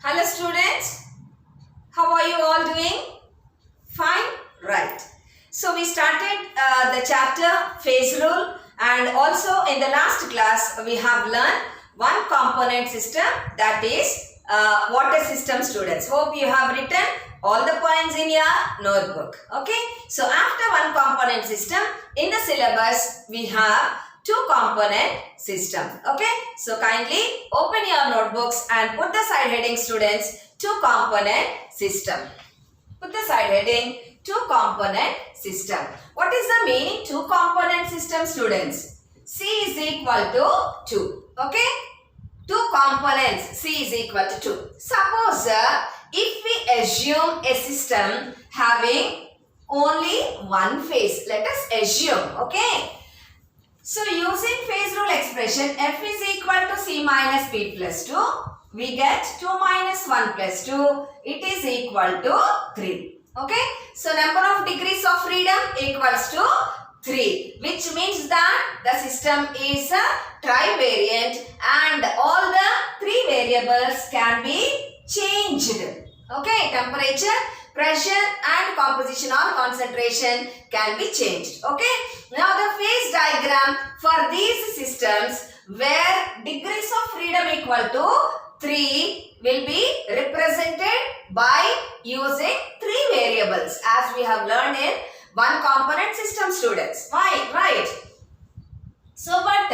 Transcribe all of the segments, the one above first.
Hello students, how are you all doing? Fine? Right. So we started the chapter phase rule, and also in the last class we have learned one component system, that is water system students. Hope you have written all the points in your notebook. Okay. So after one component system in the syllabus we have two component system. Okay. So kindly open your notebooks and put the side heading students, two component system. Put the side heading two component system. What is the meaning two component system students? C is equal to 2. Okay. Two components, C is equal to 2. Suppose if we assume a system having only one phase, let us assume. Okay. So using phase rule expression, F is equal to C minus P plus 2. We get 2 minus 1 plus 2. It is equal to 3. Okay. So number of degrees of freedom equals to 3. Which means that the system is a trivariant and all the three variables can be changed. Okay. Temperature, pressure and composition or concentration can be changed. Okay. Now the phase diagram for these systems where degrees of freedom equal to 3 will be represented by using three variables as we have learned in one component system students. Why? Right. So but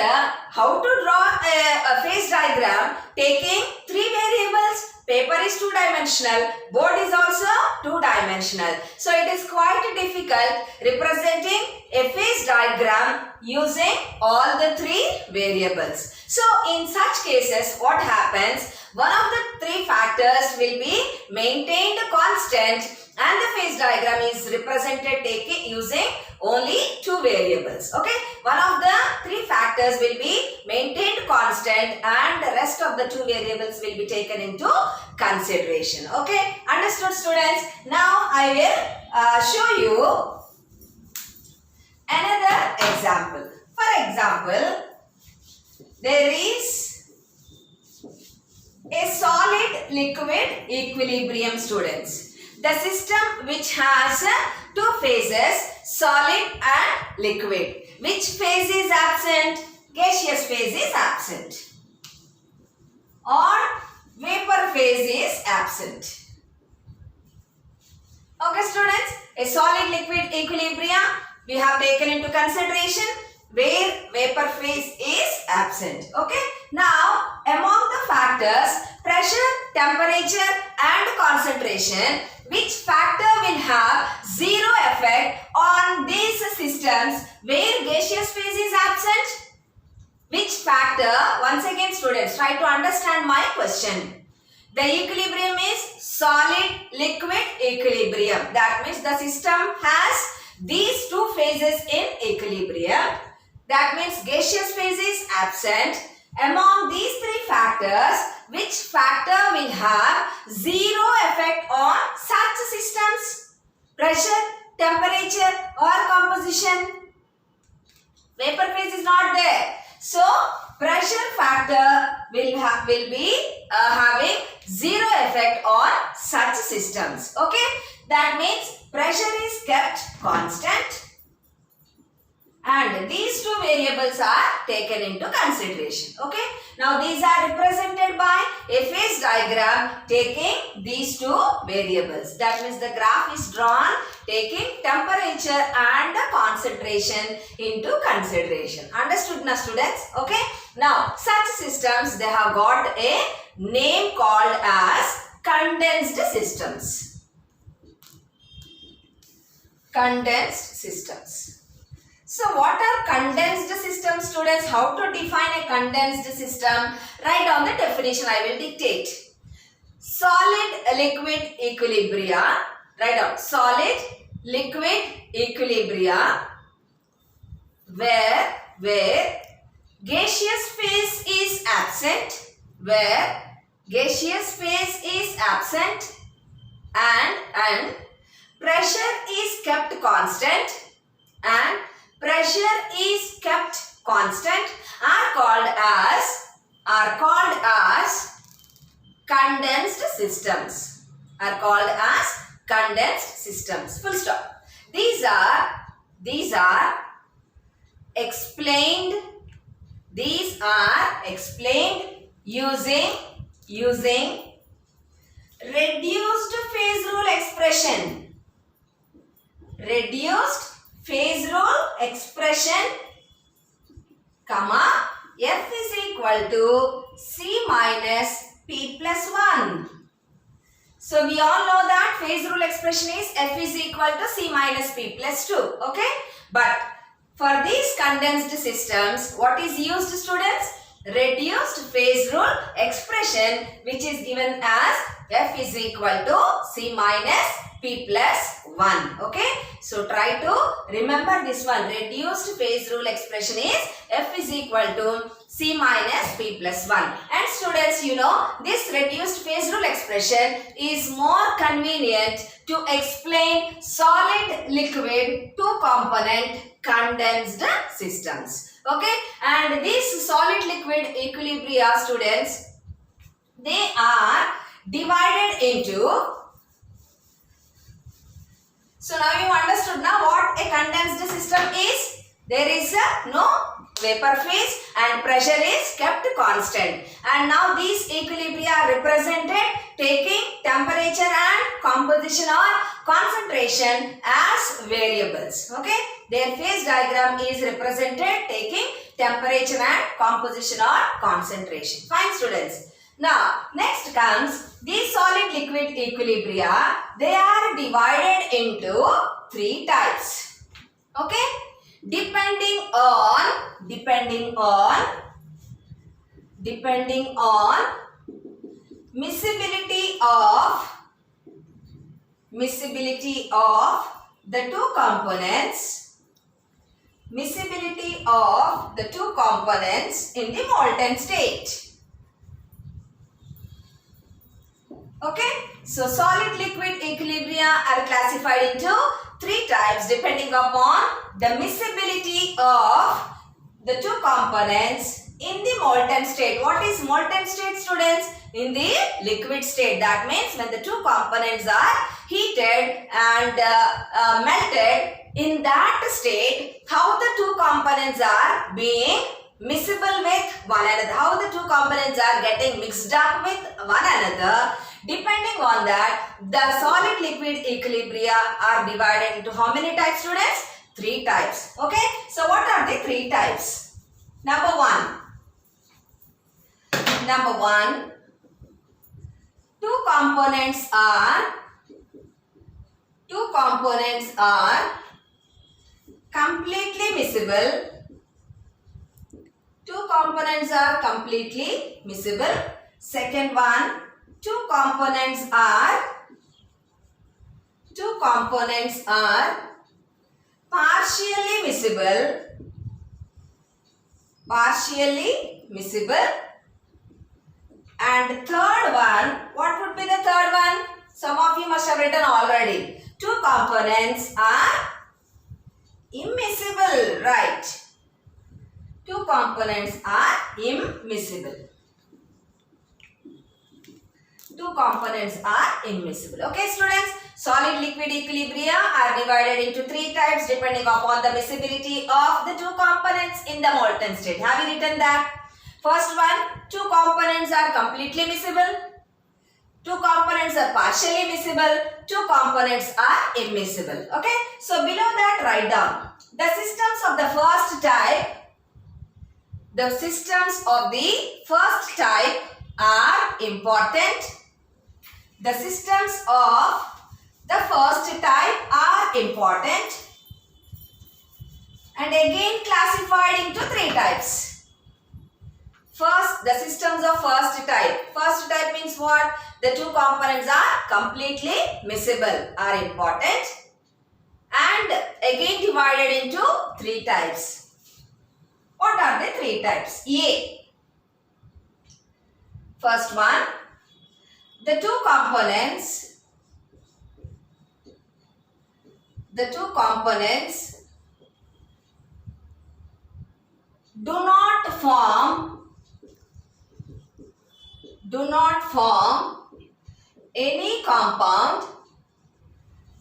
how to draw a phase diagram taking three variables? Paper is two-dimensional, board is also two-dimensional. So it is quite difficult representing a phase diagram using all the three variables. So in such cases, what happens? One of the three factors will be maintained constant and the phase diagram is represented using only two variables. Okay. One of the three factors will be maintained constant and the rest of the two variables will be taken into consideration. Okay. Understood students? Now I will show you another example. For example, there is a solid liquid equilibrium students. The system which has two phases, solid and liquid. Which phase is absent? Gaseous phase is absent. Or vapor phase is absent. Okay students, a solid liquid equilibrium we have taken into consideration where vapor phase is absent. Okay. Now among the factors, pressure, temperature and concentration, which factor will have zero effect on these systems where gaseous phase is absent? Which factor? Once again students, try to understand my question. The equilibrium is solid liquid equilibrium. That means the system has these two phases in equilibrium. That means gaseous phase is absent. Among these three factors, which factor will have zero effect on such systems? Pressure, temperature or composition? Vapor phase is not there. So, pressure factor will be having zero effect on such systems. Okay. That means pressure is kept constant. And these two variables are taken into consideration. Okay. Now these are represented by a phase diagram taking these two variables. That means the graph is drawn taking temperature and the concentration into consideration. Understood now students? Okay. Now such systems, they have got a name called as condensed systems. Condensed systems. So what are condensed systems students? How to define a condensed system? Write down the definition. I will dictate. Solid liquid equilibria. Write down. Solid liquid equilibria where gaseous phase is absent. Where gaseous phase is absent and pressure is kept constant and pressure is kept constant are called as condensed systems are called as condensed systems. Full stop. These are explained. These are explained using reduced phase rule expression. Reduced phase rule expression, comma, F is equal to C minus P plus 1. So we all know that phase rule expression is F is equal to C minus P plus 2. Okay. But for these condensed systems, what is used, students? Reduced phase rule expression, which is given as F is equal to C minus P plus 1. Okay. So try to remember this one. Reduced phase rule expression is F is equal to C minus P plus 1. And students, you know, this reduced phase rule expression is more convenient to explain solid liquid two component condensed systems. Okay. And these solid liquid equilibria, students, they are divided into. So now you understood now what a condensed system is. There is no vapor phase and pressure is kept constant. And now these equilibria are represented taking temperature and composition or concentration as variables. Okay. Their phase diagram is represented taking temperature and composition or concentration. Fine, students. Now, next comes these solid liquid equilibria. They are divided into three types. Okay. Depending on miscibility of the two components. Miscibility of the two components in the molten state. Okay. So solid liquid equilibria are classified into three types depending upon the miscibility of the two components in the molten state. What is molten state, students? In the liquid state. That means when the two components are heated and melted, in that state, how the two components are being miscible with one another, how the two components are getting mixed up with one another. Depending on that, the solid liquid equilibria are divided into how many types, students? Three types. Okay. So what are the three types? Number one, two components are completely miscible. Two components are completely miscible. Second one, two components are partially miscible. And third one, what would be the third one? Some of you must have written already. Two components are immiscible, right? Two components are immiscible. Two components are immiscible. Okay, students. Solid liquid equilibria are divided into three types depending upon the miscibility of the two components in the molten state. Have you written that? First one, two components are completely miscible. Two components are partially miscible. Two components are immiscible. Okay. So below that, write down the systems of the first type. The systems of the first type are important. The systems of the first type are important and again classified into three types. First, the systems of first type. First type means what? The two components are completely miscible, are important and again divided into three types. What are the three types? A. First one, the two components do do not form any compound.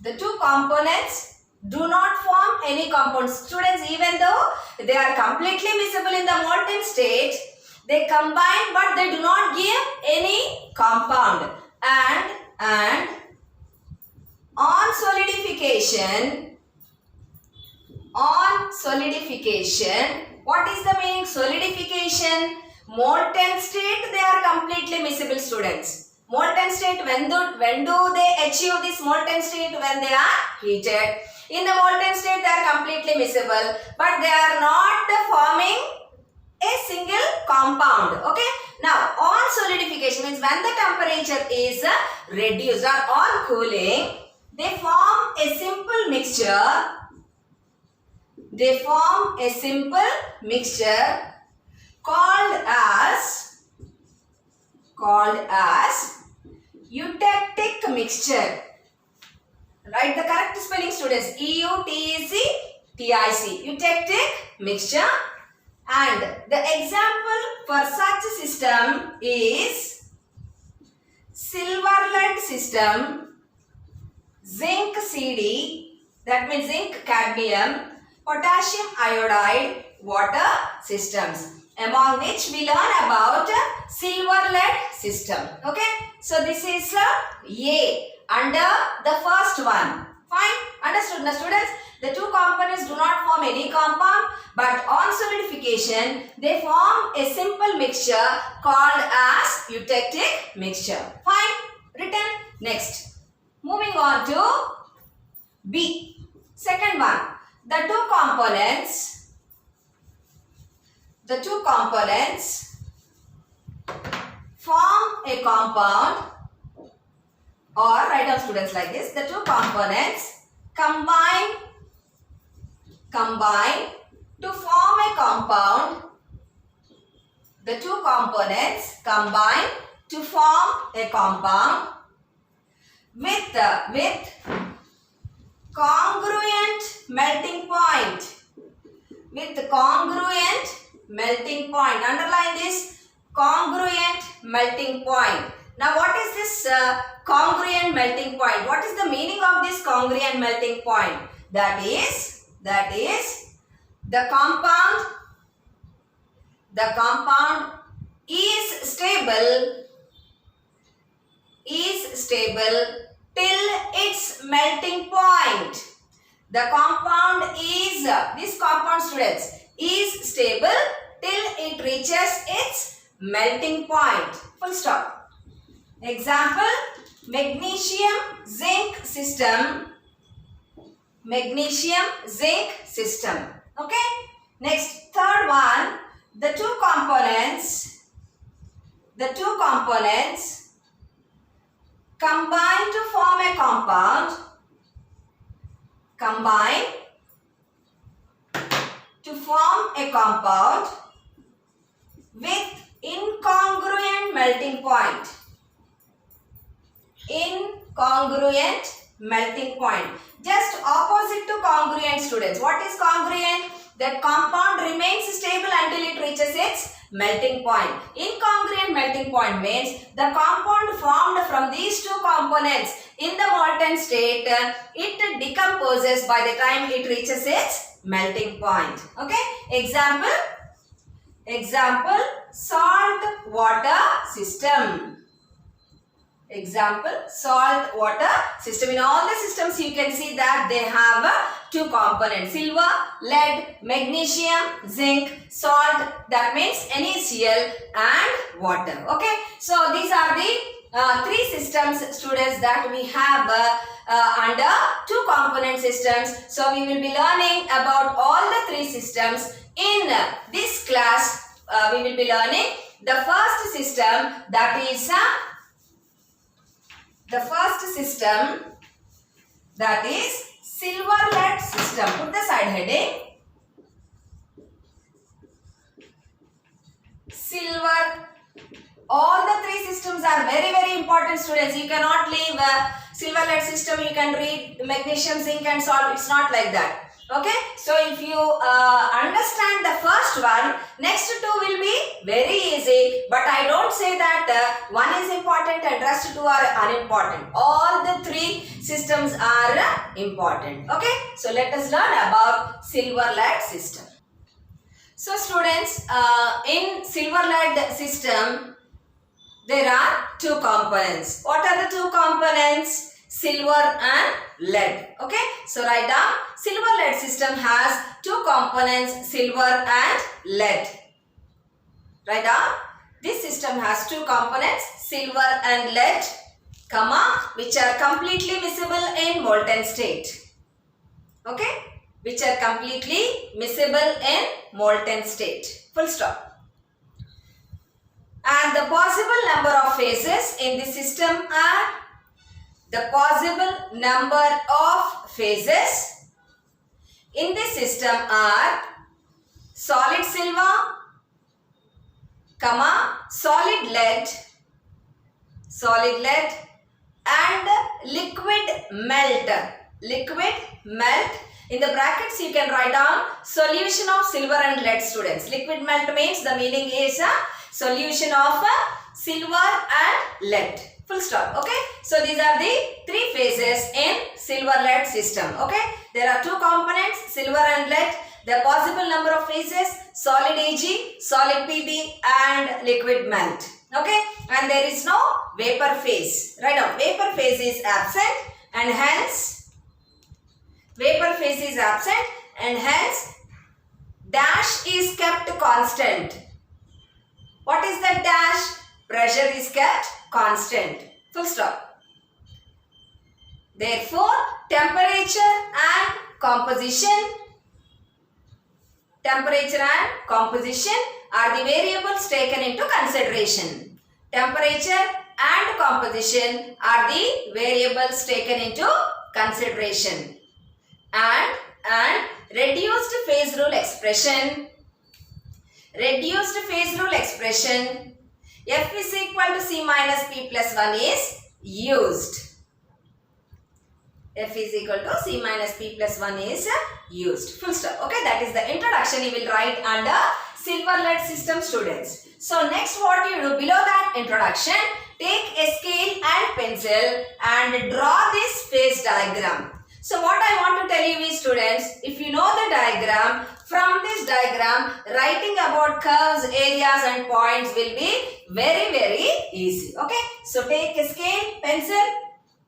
The two components do not form any compound. Students, even though they are completely miscible in the molten state, they combine but they do not give any compound. And on solidification, what is the meaning solidification? Molten state, they are completely miscible, students. Molten state, when do they achieve this molten state? When they are heated. In the molten state, they are completely miscible, but they are not forming a single compound. Okay. Now, on solidification means when the temperature is reduced or on cooling, they form a simple mixture. They form a simple mixture called as eutectic mixture. Write the correct spelling, students. EUTECTIC. Eutectic mixture. And the example for such system is silver lead system, zinc CD, that means zinc cadmium, potassium iodide water systems, among which we learn about silver lead system. Okay, so this is A under the first one. Fine, understood now, students? The two components do not form any compound, but on solidification they form a simple mixture called as eutectic mixture. Fine, written. Next, moving on to B. Second one, the two components form a compound, or write down, students, like this. The two components combine to form a compound. The two components combine to form a compound with congruent melting point. With congruent melting point. Underline this, congruent melting point. Now, what is this congruent melting point? What is the meaning of this congruent melting point? That is the compound is stable till its melting point. The compound is, this compound, students, is stable till it reaches its melting point. Full stop. Example, magnesium zinc system. Magnesium zinc system. Okay. Next, third one, the two components combine to form a compound. Combine to form a compound with incongruent melting point. Incongruent melting point. Just opposite to congruent, students. What is congruent? That compound remains stable until it reaches its melting point. Incongruent melting point means the compound formed from these two components in the molten state, it decomposes by the time it reaches its melting point. Okay. Example, salt water system. Example, salt water system. In all the systems you can see that they have two components, silver, lead, magnesium, zinc, salt, that means NaCl and water. Okay. So these are the three systems, students, that we have under two component systems. So we will be learning about all the three systems. In this class, we will be learning the first system, that is silver lead system. Put the side heading. Silver. All the three systems are very, very important, students. You cannot leave silver lead system. You can read magnesium, zinc and salt. It's not like that. Okay, so if you understand the first one, next two will be very easy. But I don't say that one is important and rest two are unimportant. All the three systems are important. Okay, so let us learn about silver lead system. So students, in silver lead system, there are two components. What are the two components? Silver and lead. Okay, so write down, silver lead system has two components, silver and lead. Write down, this system has two components, silver and lead, comma, which are completely miscible in molten state. Okay, which are completely miscible in molten state. Full stop. And the possible number of phases in the system are, the possible number of phases in this system are solid silver, comma, solid lead and liquid melt. Liquid melt. In the brackets you can write down solution of silver and lead, students. Liquid melt means the meaning is a solution of silver and lead. Full stop. Okay, so these are the three phases in silver lead system. Okay, there are two components, silver and lead. The possible number of phases, solid Ag, solid Pb and liquid melt. Okay, and there is no vapor phase. Write down, vapor phase is absent and hence dash is kept constant. What is that dash? Pressure is kept constant. Full stop. Therefore, temperature and composition are the variables taken into consideration. Temperature and composition are the variables taken into consideration. And reduced phase rule expression, F is equal to C minus P plus 1 is used. F is equal to C minus P plus 1 is used. Full stop. Okay, that is the introduction you will write under silver lead system, students. So next what you do, below that introduction, take a scale and pencil and draw this phase diagram. So what I want to tell you is, students, if you know the diagram, from this diagram, writing about curves, areas and points will be very, very easy. Okay, so take a scale, pencil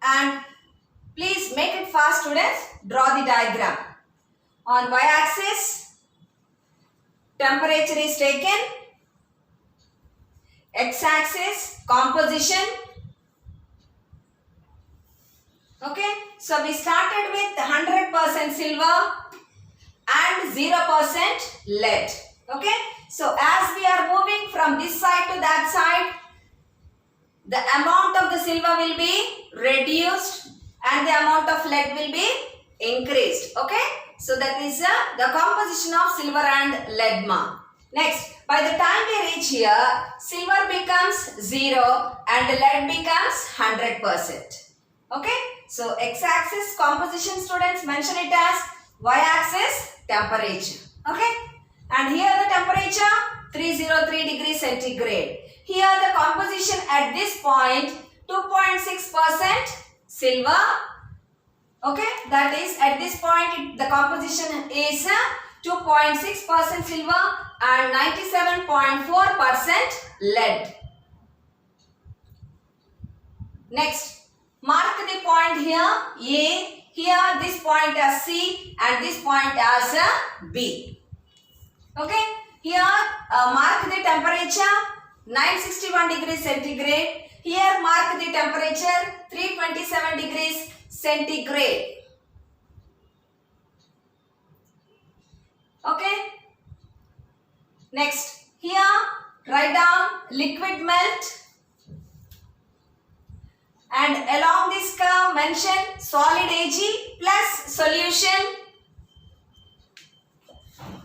and please make it fast, students. Draw the diagram. On y-axis, temperature is taken. X-axis, composition. Okay, so we started with 100% silver and 0% lead. Okay, so as we are moving from this side to that side, the amount of the silver will be reduced and the amount of lead will be increased. Okay, so that is the composition of silver and lead mark. Next, by the time we reach here, silver becomes 0 and lead becomes 100%. Okay, so x-axis composition, students, mention it as, y-axis temperature. Okay, and here the temperature 303 degrees centigrade. Here the composition at this point 2.6% silver. Okay, that is at this point the composition is 2.6% silver and 97.4% lead. Next, mark the point here A, here this point as C and this point as B. Okay, here mark the temperature 961 degrees centigrade. Here mark the temperature 327 degrees centigrade. Okay. Next, here write down liquid melt. And along this curve mention solid Ag plus solution.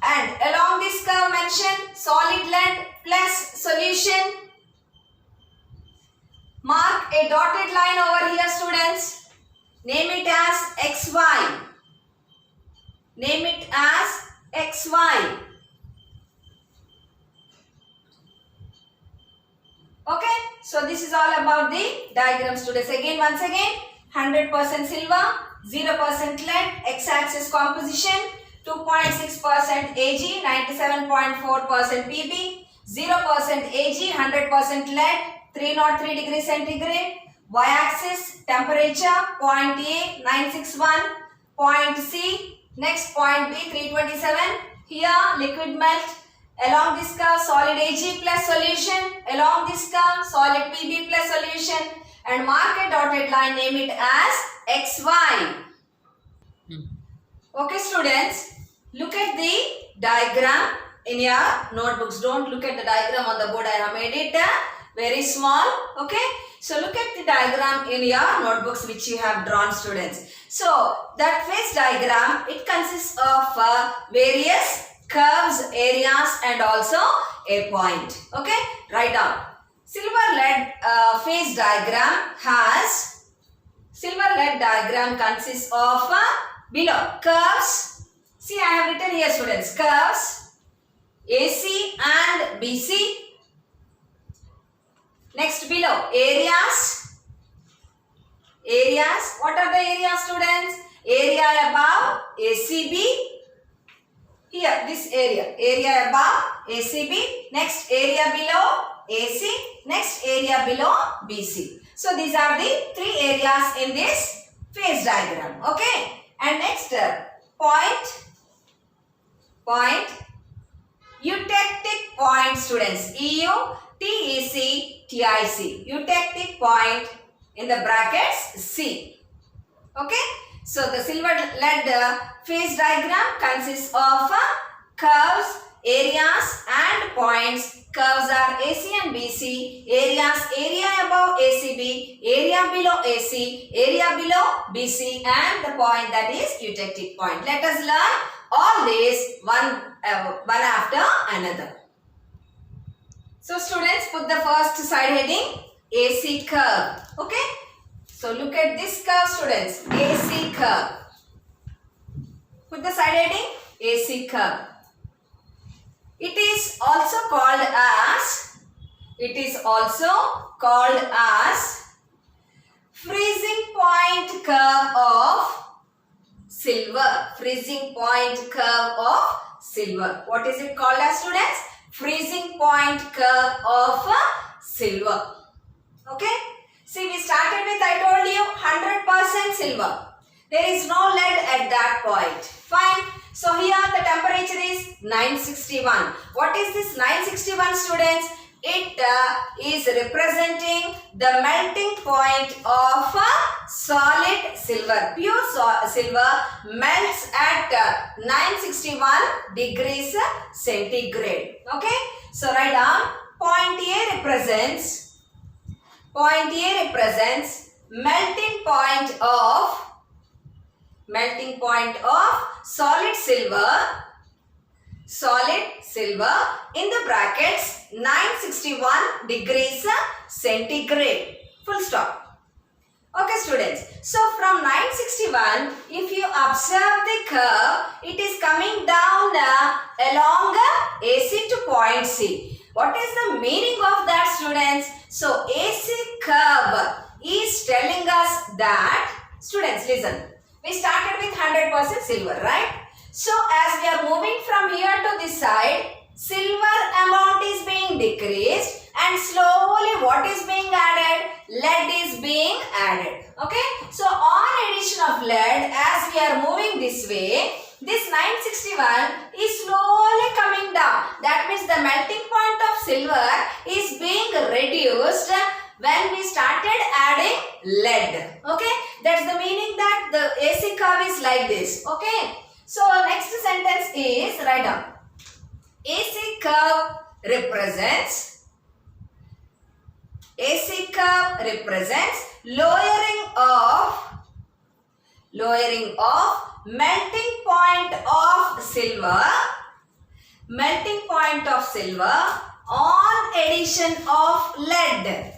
And along this curve mention solid lead plus solution. Mark a dotted line over here, students. Name it as XY. name it as XY. Okay, so this is all about the diagram, students. Once again, 100% silver, 0% lead, x-axis composition, 2.6% Ag, 97.4% Pb, 0% Ag, 100% lead, 303 degrees centigrade, y-axis temperature, point A, 961, point C, next point B, 327, here liquid melt, along this curve solid Ag plus solution, along this curve solid Pb plus solution, and mark a dotted line, name it as XY. Okay students, look at the diagram in your notebooks. Don't look at the diagram on the board. I have made it very small. Okay, so look at the diagram in your notebooks which you have drawn, students. So that phase diagram, it consists of various curves, areas and also a point. Okay, write down. Silver lead phase diagram consists of below curves. See, I have written here, students, curves AC and BC. Next below areas. What are the areas, students? Area above ACB. Here, this area above ACB, next area below AC, next area below BC. So, these are the three areas in this phase diagram. Okay. And next, point, eutectic point, students. EUTEC, TIC. Eutectic point in the brackets C. Okay. So, the silver lead phase diagram consists of curves, areas and points. Curves are AC and BC. Areas, area above ACB, area below AC, area below BC, and the point, that is eutectic point. Let us learn all these one after another. So, students, put the first side heading AC curve. Okay. So, look at this curve, students. AC curve. Put the side heading AC curve. It is also called as freezing point curve of silver. Freezing point curve of silver. What is it called as, students? Freezing point curve of silver. Okay. See, we started with, I told you, 100% silver. There is no lead at that point. Fine. So, here the temperature is 961. What is this 961, students? It is representing the melting point of solid silver. Pure silver melts at 961 degrees centigrade. Okay. So, write down, point A represents melting point of solid silver in the brackets 961 degrees centigrade. Full stop. Okay, students. So, from 961, if you observe the curve, it is coming down along AC to point C. What is the meaning of that, students? So, AC curve is telling us that, students, listen. We started with 100% silver, right? So, as we are moving from here to this side, silver amount is being decreased and slowly what is being added? Lead is being added. Okay? So, on addition of lead, as we are moving this way, this 961 is slowly coming down. That means the melting point of silver is being reduced when we started adding lead. Okay, that's the meaning that the AC curve is like this. Okay, so next sentence is, write down, AC curve represents lowering of melting point of silver on addition of lead.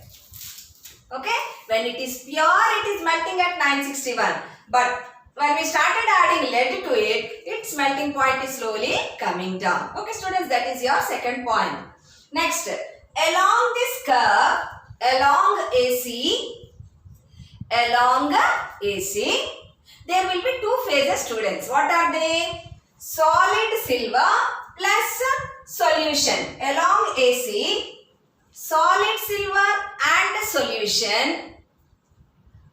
Okay, when it is pure, it is melting at 961. But when we started adding lead to it, its melting point is slowly coming down. Okay students, that is your second point. Next, along this curve, along AC, there will be two phases students. What are they? Solid silver plus solution. Along AC, solid silver and solution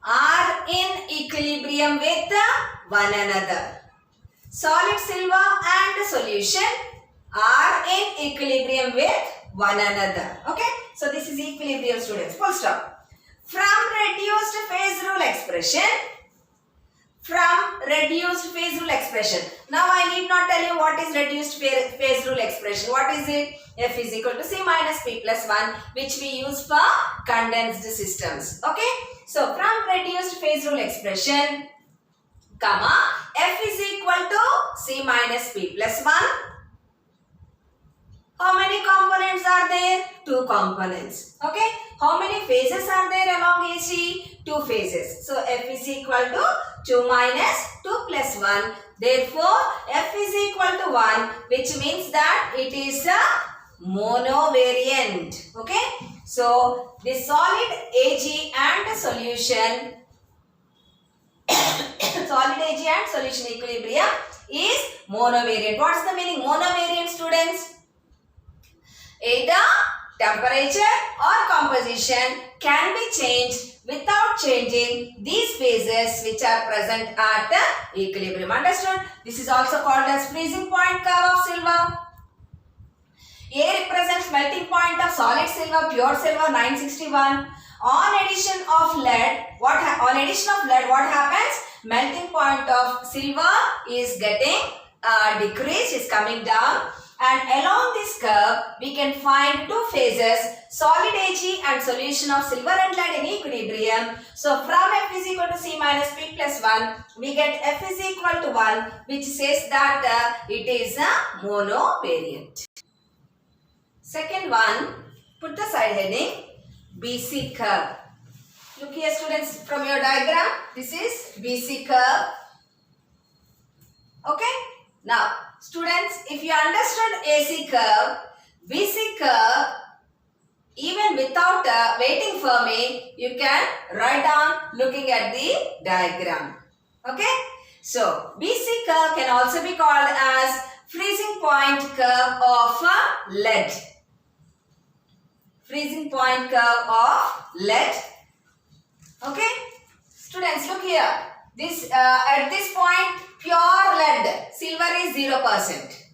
are in equilibrium with one another. Solid silver and solution are in equilibrium with one another. Okay, so this is equilibrium students. Full stop. From reduced phase rule expression. Now I need not tell you what is reduced phase rule expression. What is it? F is equal to C minus P plus 1, which we use for condensed systems. Okay. So from reduced phase rule expression, comma, F is equal to C minus P plus 1. How many components are there? Two components. Okay. How many phases are there along AC? Two phases. So F is equal to 2 minus 2 plus 1. Therefore, F is equal to 1, which means that it is a monovariant. Okay. So the solid AG and solution equilibrium is monovariant. What is the meaning monovariant students? Either temperature or composition can be changed without changing these phases which are present at equilibrium. Understood? This is also called as freezing point curve of silver. A represents melting point of solid silver, pure silver 961. On addition of lead, what happens? Melting point of silver is getting decreased, is coming down. And along this curve, we can find two phases, solid AG and solution of silver and lead in equilibrium. So from F is equal to C minus P plus 1, we get F is equal to 1, which says that it is a monovariant. Second one, put the side heading, BC curve. Look here students from your diagram, this is BC curve. Okay. Now, students, if you understood AC curve, BC curve, even without waiting for me, you can write down looking at the diagram. Okay? So, BC curve can also be called as freezing point curve of lead. Freezing point curve of lead. Okay? Students, look here. This at this point, pure lead, silver is 0%.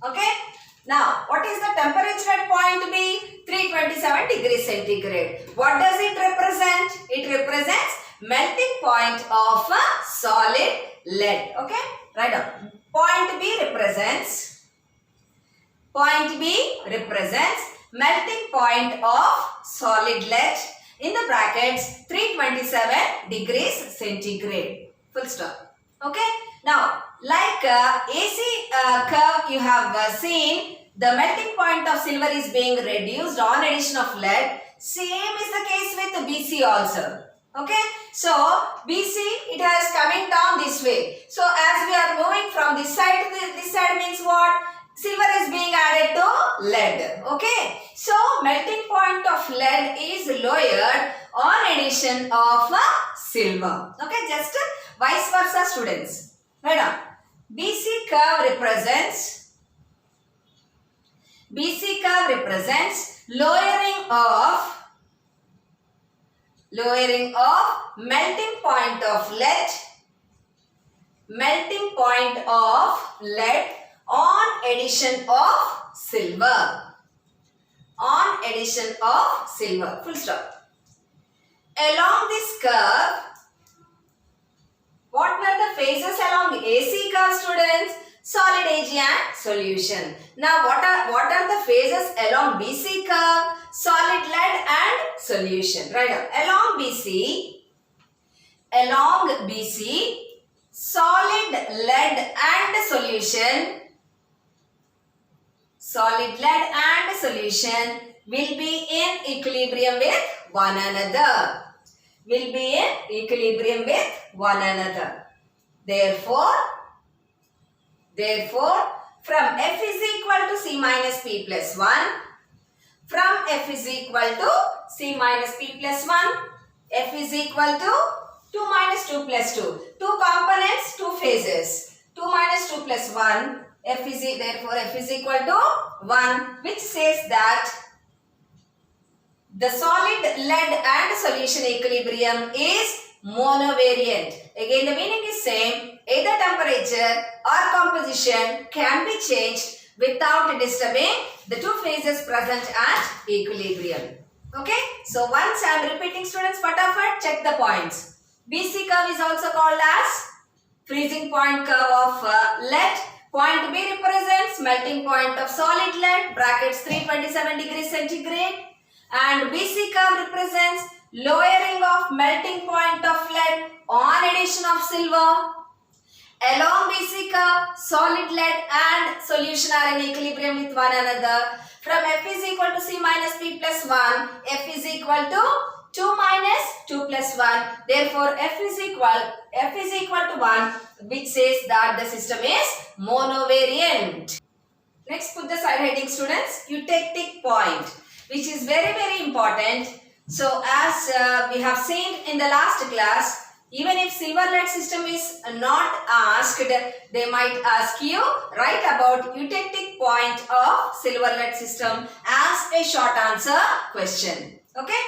Okay. Now, what is the temperature at point B? 327 degrees centigrade. What does it represent? It represents melting point of a solid lead. Okay. Write down. Point B represents melting point of solid lead in the brackets 327 degrees centigrade. Full stop. Okay. Now, like AC curve, you have seen the melting point of silver is being reduced on addition of lead. Same is the case with BC also. Okay. So, BC, it has coming down this way. So, as we are moving from this side to this side means what? Silver is being added to lead. Okay. So, melting point of lead is lowered on addition of silver. Okay. Just vice versa students. Right on. BC curve represents lowering of melting point of lead on addition of silver. Full stop. Along this curve, what were the phases along AC curve students? Solid AG and solution. Now what are the phases along BC curve? Solid lead and solution. Right up. Along BC, solid lead and solution. Solid lead and solution will be in equilibrium with one another. Therefore, from f is equal to c minus p plus 1, from f is equal to c minus p plus 1, f is equal to 2 minus 2 plus 2. Two components, two phases. 2 minus 2 plus 1, therefore f is equal to 1, which says that the solid, lead and solution equilibrium is monovariant. Again, the meaning is same. Either temperature or composition can be changed without disturbing the two phases present at equilibrium. Okay. So once I am repeating, students, fatapat, check the points. BC curve is also called as freezing point curve of lead. Point B represents melting point of solid lead, brackets 327 degrees centigrade. And BC curve represents lowering of melting point of lead on addition of silver. Along BC curve, solid lead and solution are in equilibrium with one another. From f is equal to c minus p plus 1, f is equal to 2 minus 2 plus 1. Therefore, f is equal to 1, which says that the system is monovariant. Next, put the side heading, students. Eutectic point, which is very important. So, as we have seen in the last class, even if silver lead system is not asked, they might ask you write about eutectic point of silver lead system as a short answer question. Okay.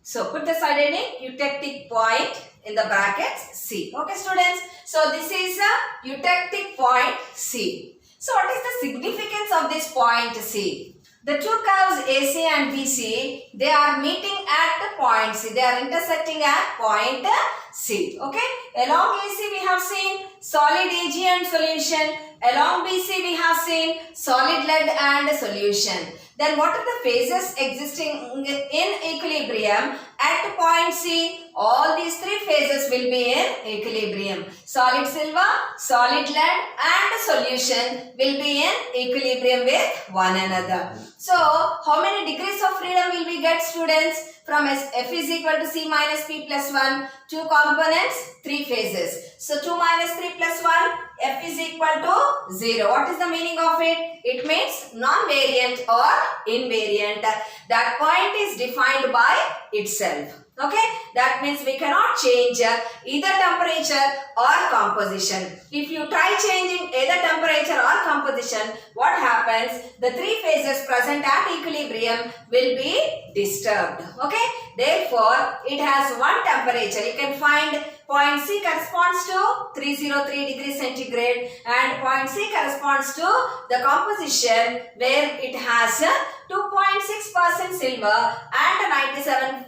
So put the side heading eutectic point in the brackets C. Okay, students. So this is a eutectic point C. So what is the significance of this point C? The two curves AC and BC, they are meeting at the point C. They are intersecting at point C. Okay. Along AC we have seen solid Ag and solution. Along BC we have seen solid lead and solution. Then what are the phases existing in equilibrium at point C? All these three phases will be in equilibrium. Solid silver, solid lead and solution will be in equilibrium with one another. So, how many degrees of freedom will we get, students? From f is equal to c minus p plus 1, two components, three phases. So, 2 minus 3 plus 1, f is equal to 0. What is the meaning of it? It means non-variant or invariant. That point is defined by itself. Okay, that means we cannot change either temperature or composition. If you try changing either temperature or composition, what happens? The three phases present at equilibrium will be disturbed. Okay, therefore it has one temperature. You can find point C corresponds to 303 degrees centigrade and point C corresponds to the composition where it has 2.6% silver and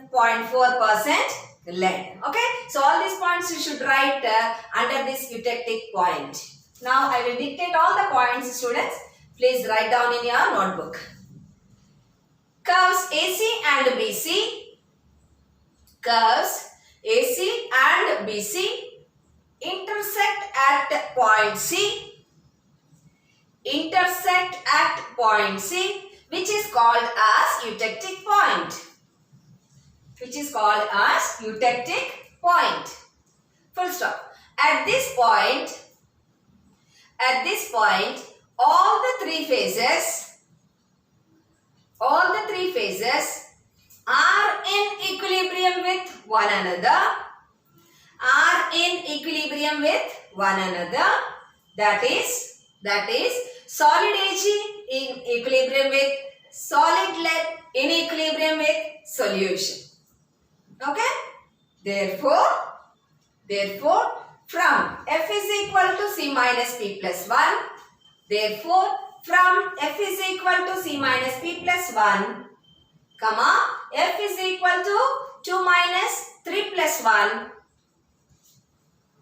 97.4% lead. Okay, so all these points you should write under this eutectic point. Now I will dictate all the points, students. Please write down in your notebook. Curves AC and BC. Curves AC and BC intersect at point C. Intersect at point C, which is called as eutectic point. Which is called as eutectic point. Full stop. At this point, all the three phases are in equilibrium with one another. That is solid Ag in equilibrium with solid lead in equilibrium with solution. Okay. Therefore, from f is equal to c minus p plus 1. Therefore, from f is equal to c minus p plus 1, comma, f is equal to 2 minus 3 plus 1,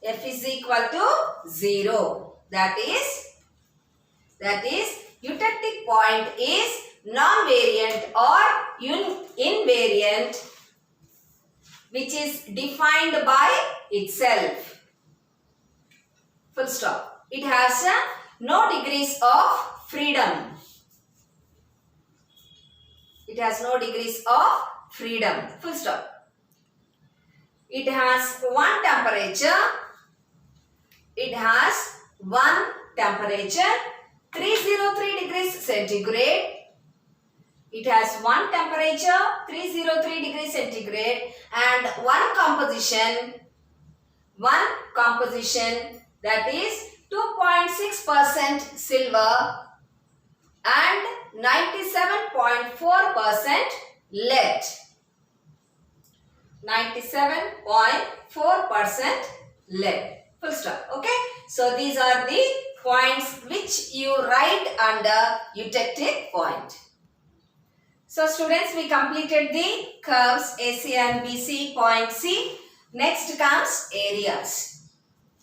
f is equal to 0. That is eutectic point is non-variant or invariant, which is defined by itself. Full stop. It has no degrees of freedom. It has no degrees of freedom. Full stop. It has one temperature it has one temperature 303 degrees centigrade. It has one temperature 303 degrees centigrade and one composition that is 2.6% silver and 97.4% lead. 97.4% lead. Full stop. Okay. So these are the points which you write under eutectic point. So students, we completed the curves AC and BC, point C. Next comes areas.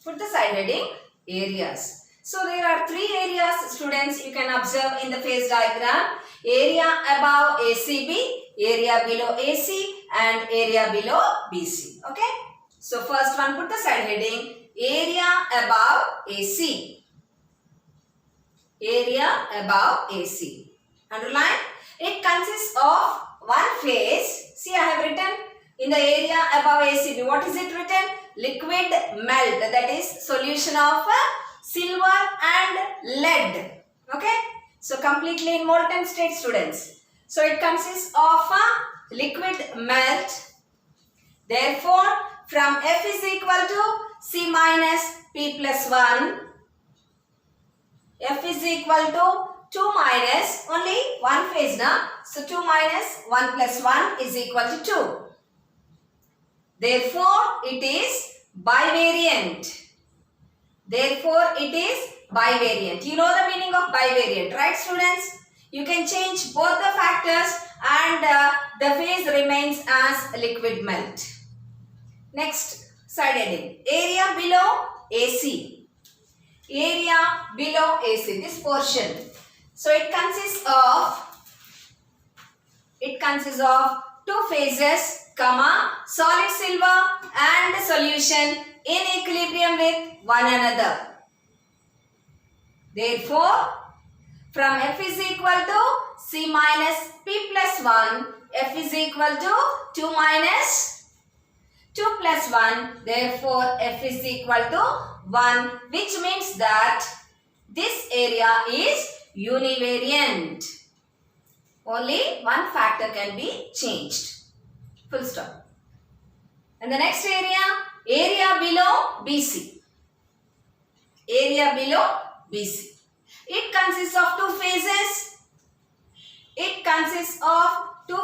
Put the side heading areas. So there are three areas, students, you can observe in the phase diagram. Area above ACB, area below AC and area below BC. Okay. So first one, put the side heading area above AC. Area above AC. Underline. It consists of one phase. See, I have written in the area above ACB. What is it written? Liquid melt. That is solution of silver and lead. Okay. So completely in molten state, students. So it consists of a liquid melt. Therefore, from F is equal to C minus P plus 1. F is equal to 2 minus only one phase now. So 2 minus 1 plus 1 is equal to 2. Therefore, it is bivariant. Therefore, it is bivariant. You know the meaning of bivariant, right, students? You can change both the factors and the phase remains as liquid melt. Next, side heading. Area below AC. Area below AC. This portion. So it consists of two phases, solid silver and solution in equilibrium with one another. Therefore, from F is equal to C minus P plus 1, F is equal to 2 minus 2 plus 1. Therefore, F is equal to 1, which means that this area is univariant. Only one factor can be changed. Full stop. And the next area below BC. Area below BC. It consists of two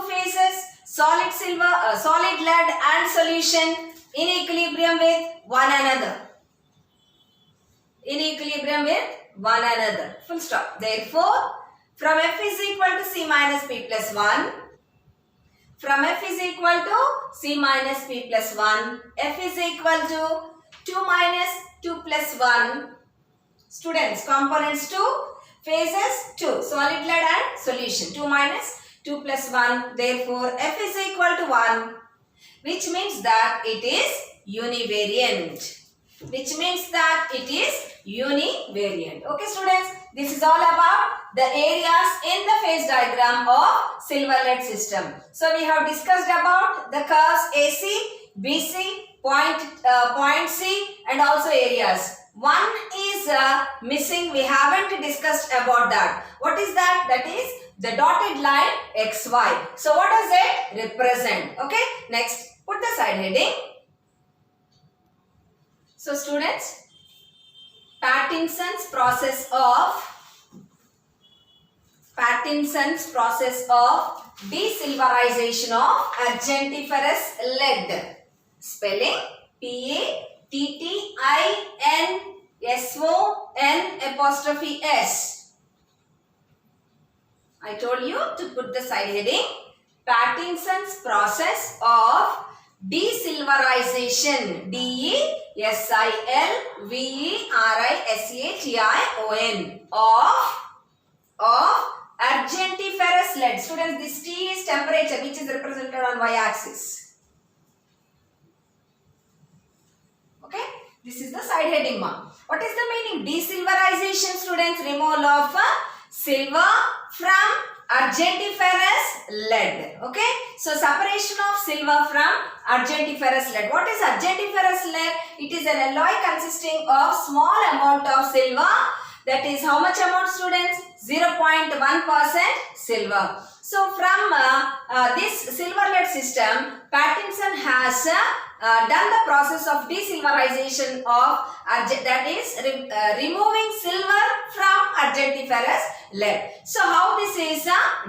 phases. Solid silver, solid lead and solution in equilibrium with one another. Full stop. Therefore, from F is equal to C minus P plus 1. From F is equal to C minus P plus 1. F is equal to 2 minus 2 plus 1. Students, components 2, phases 2. Solid lead and solution. 2 minus 2 plus 1. Therefore, F is equal to 1. Which means that it is univariant. Okay, students, this is all about the areas in the phase diagram of silver lead system. So we have discussed about the curves AC, BC, point C and also areas. One is missing. We haven't discussed about that. What is that? That is the dotted line XY. So what does it represent? Okay. Next, put the side heading. So students, Parkinson's process of desilverization of argentiferous lead. Spelling PATTINSON''S. I told you to put the side heading. Parkinson's process of desilverization. DESILVERISATION of argentiferous lead. Students, this T is temperature which is represented on y-axis. Okay, this is the side heading one. What is the meaning? Desilverization, students, removal of silver from argentiferous lead. Okay, so separation of silver from argentiferous lead. What is argentiferous lead? It is an alloy consisting of small amount of silver. That is how much amount, students? 0.1% silver. So from this silver lead system, Pattinson has done the process of desilverization of that is removing silver from argentiferous lead. So how this is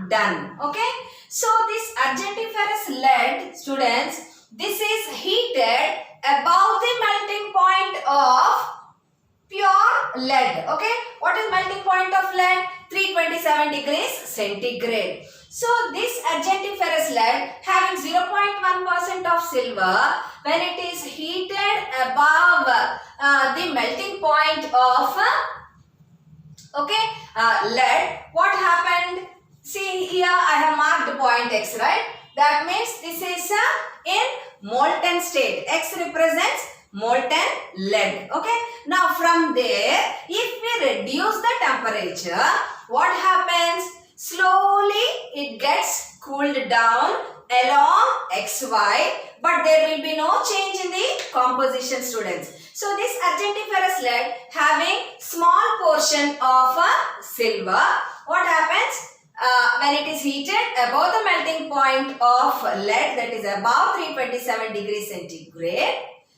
done? Okay. So this argentiferous lead, students, this is heated above the melting point of pure lead. Okay, what is melting point of lead? 327 degrees centigrade. So this argentiferous lead having 0.1% of silver, when it is heated above the melting point of lead, what happened? See here I have marked the point X, right? That means this is in molten state. X represents molten lead. Okay. Now from there, if we reduce the temperature, what happens? Slowly it gets cooled down along XY, but there will be no change in the composition, students. So this argentiferous lead having small portion of silver, what happens? When it is heated above the melting point of lead, that is above 327 degrees centigrade,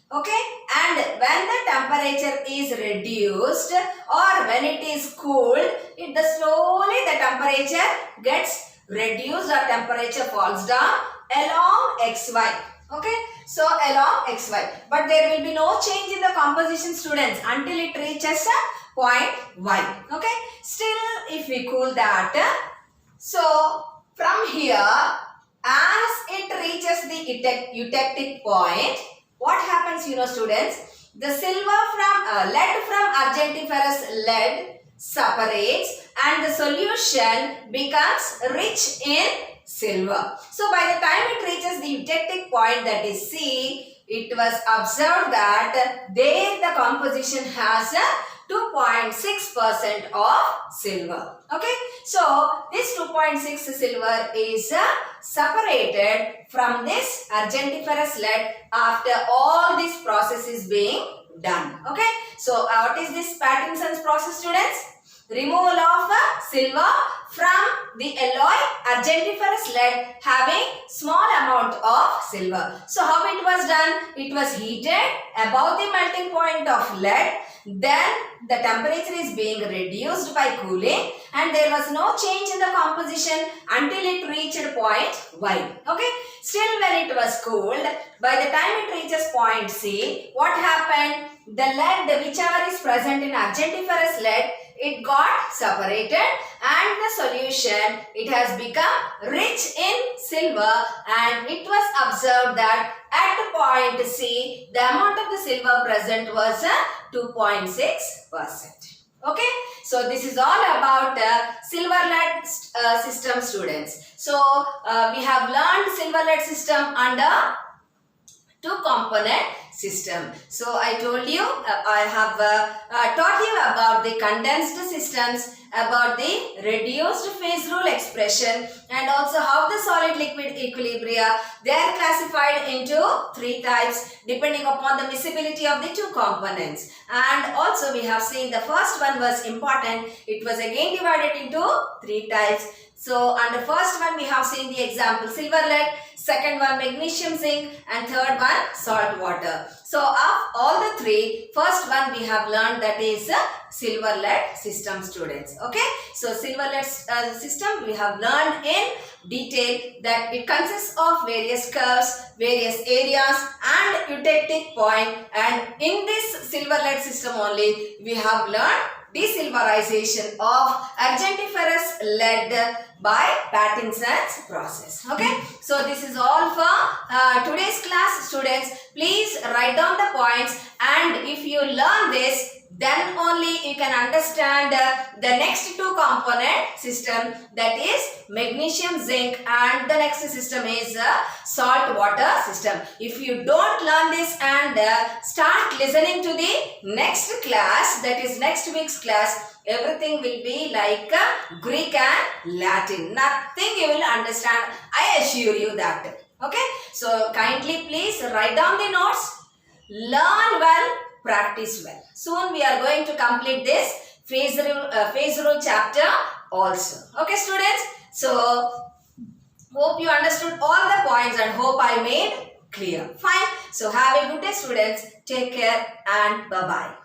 okay, and when the temperature is reduced or when it is cooled, slowly the temperature gets reduced or temperature falls down along XY. Okay, so along XY, but there will be no change in the composition, students, until it reaches point Y. Okay, still if we cool that, so from here as it reaches the eutectic point, what happens, students? The silver from lead from argentiferous lead separates and the solution becomes rich in silver. So by the time it reaches the eutectic point, that is C, it was observed that there the composition has 2.6% of silver. Okay, so this 2.6 silver is separated from this argentiferous lead after all this process is being done. Okay, so what is this Pattinson's process, students? Removal of silver from the alloy argentiferous lead having small amount of silver. So how it was done? It was heated above the melting point of lead. Then the temperature is being reduced by cooling and there was no change in the composition until it reached point Y. Okay. Still when it was cooled, by the time it reaches point C, what happened? The lead whichever is present in argentiferous lead, it got separated and the solution, it has become rich in silver and it was observed that at point C, the amount of the silver present was 2.6%. Okay, so this is all about silver lead system, students. So we have learned silver lead system under two component system. So I told you, I have taught you about the condensed systems, about the reduced phase rule expression, and also how the solid liquid equilibria, they are classified into three types depending upon the miscibility of the two components. And also we have seen the first one was important. It was again divided into three types. So under first one we have seen the example silver lead, second one magnesium zinc, and third one salt water. So of all the three, first one we have learned, that is silver lead system, students. Okay, so silver lead system we have learned in detail that it consists of various curves, various areas and eutectic point, and in this silver lead system only we have learned desilverization of argentiferous lead by Pattinson's process. Okay, so this is all for today's class, students. Please write down the points, and if you learn this, Then only you can understand the next two component system, that is magnesium, zinc, and the next system is salt water system. If you don't learn this and start listening to the next class, that is next week's class, everything will be like Greek and Latin. Nothing you will understand. I assure you that. Okay. So kindly please write down the notes. Learn well, practice well. Soon we are going to complete this phase rule chapter also. Okay, students. So hope you understood all the points and hope I made clear. Fine. So have a good day, students. Take care and bye-bye.